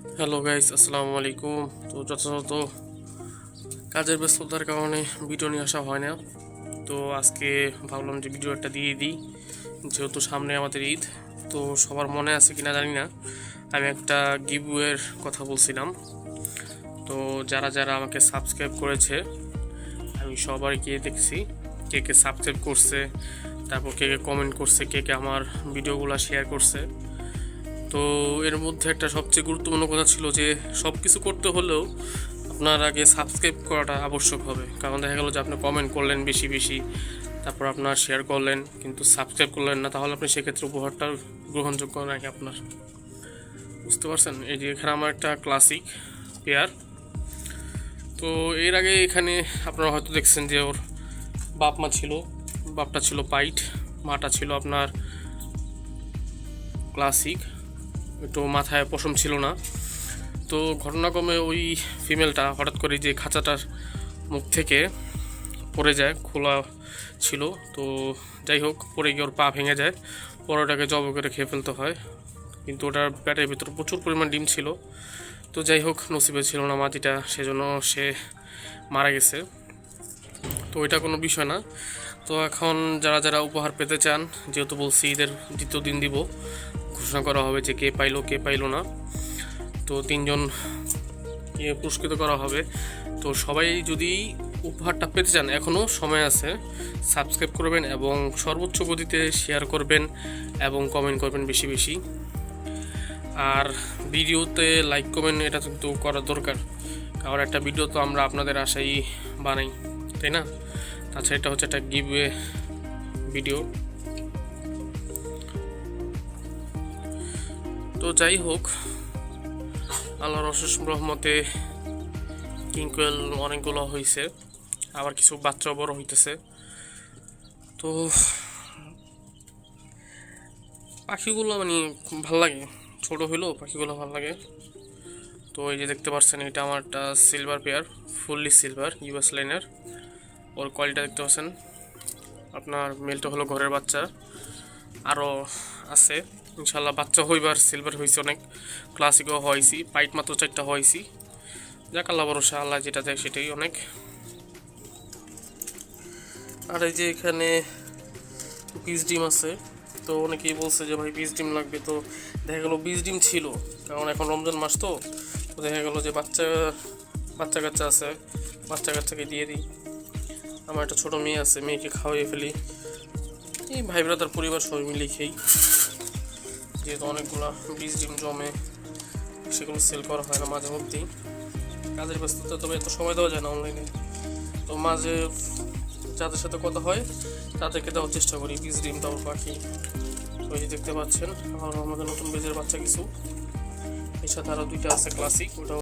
Hello guys, আসসালামু আলাইকুম। তো যথাযথ কাজের ব্যস্ততার কারণে ভিডিও নিয়ে আসা হয় না। তো আজকে ভাবলাম যে ভিডিও একটা দিয়ে দিই, যেহেতু সামনে আমাদের ঈদ। তো সবার মনে আছে কিনা জানি না, আমি একটা গিভওয়ের কথা বলছিলাম। তো যারা যারা আমাকে সাবস্ক্রাইব করেছে, আমি সবাইকে দেখছি কে কে সাবস্ক্রাইব করছে, তারপর কে কে কমেন্ট করছে, কে কে আমার ভিডিওগুলো শেয়ার করছে। তো এর মধ্যে একটা সবচেয়ে গুরুত্বপূর্ণ কথা ছিল যে সব কিছু করতে হলেও আপনার আগে সাবস্ক্রাইব করাটা আবশ্যক হবে। কারণ দেখা গেল যে আপনি কমেন্ট করলেন বেশি বেশি, তারপর আপনার শেয়ার করলেন, কিন্তু সাবস্ক্রাইব করলেন না, তাহলে আপনি সেক্ষেত্রে উপহারটা গ্রহণযোগ্য নাকি আপনার, বুঝতে পারছেন? এই যে এখানে আমার একটা ক্লাসিক পেয়ার। তো এর আগে এখানে আপনারা হয়তো দেখছেন যে ওর বাপ মা ছিল, বাপটা ছিল পাইট, মাটা ছিল আপনার ক্লাসিক, একটু মাথায় পশম ছিল না। তো ঘটনাক্রমে ওই ফিমেলটা হঠাৎ করে যে খাঁচাটার মুখ থেকে পড়ে যায়, খোলা ছিল। তো যাই হোক, পড়ে গিয়ে ওর পা ভেঙে যায়, পরে ওটাকে জব করে খেয়ে ফেলতে হয়। কিন্তু ওটার পেটের ভিতরে প্রচুর পরিমাণ ডিম ছিল। তো যাই হোক, নসিবে ছিল না মাটিটা, সেজন্য সে মারা গেছে। তো এটা কোনো বিষয় না। তো এখন যারা যারা উপহার পেতে চান, যেহেতু বলছি ঈদের দ্বিতীয় দিন দিব, ঘোষণা করা হবে যে কে পাইলো কে পাইলো না। তো তিনজন পুরস্কৃত করা হবে। তো সবাই যদি উপহারটা পেতে চান, এখনও সময় আছে, সাবস্ক্রাইব করবেন এবং সর্বোচ্চ গতিতে শেয়ার করবেন এবং কমেন্ট করবেন বেশি বেশি। আর ভিডিওতে লাইক কমেন্ট এটা কিন্তু করা দরকার, কারণ একটা ভিডিও তো আমরা আপনাদের আশাই বানাই, তাই না? তাছাড়া এটা হচ্ছে একটা গিভওয়ে ভিডিও। তো যাই হোক, আল্লাহর অশেষ রহমতে কিংকোয়েল অনেকগুলো হয়েছে, আবার কিছু বাচ্চা বড় হইতেছে। তো পাখিগুলো মানে ভাল লাগে, ছোট হইলেও পাখিগুলো ভাল লাগে। তো এই যে দেখতে পাচ্ছেন, এটা আমার একটা silver pair, fully silver US লাইনের। ওর কোয়ালিটি দেখতে পাচ্ছেন। আপনার মেলটা হলো ঘরের বাচ্চা, আরও আছে ইনশাল্লাহ বাচ্চা হইবার। সিলভার হয়েছে অনেক, ক্লাসিকও হয়েছি, পাইট মাত্র 4টা হয়েছি। যাক, আল্লাহ ভরসা, আল্লাহ যেটা দেয় সেটাই অনেক। আর এই যে এখানে পিস ডিম আছে। তো অনেকেই বলছে যে ভাই পিস ডিম লাগবে, তো দেখা গেলো পিস ডিম ছিল, কারণ এখন রমজান মাস। তো দেখা গেলো যে বাচ্চা কাচ্চা আছে, বাচ্চা কাচ্চাকে দিয়ে দিই। আমার একটা ছোটো মেয়ে আছে, মেয়েকে খাওয়াইয়ে ফেলি। এই ভাই ব্রাদার পরিবার সবাই মিলে খেই, যেহেতু অনেকগুলো বীজ ডিম জমে, সেগুলো সেল করা হয় না মাঝে মধ্যেই, কাজের ব্যস্ততা। তবে এত সময় দেওয়া যায় না অনলাইনে। তো মাঝে যাদের সাথে কথা হয় তাদেরকে দেওয়ার চেষ্টা করি বীজ ডিম, তারপর পাখি। তো এই যে দেখতে পাচ্ছেন, আর আমাদের নতুন বীজের বাচ্চা কিছু, এর সাথে আরও 2টা আছে ক্লাসিক, ওটা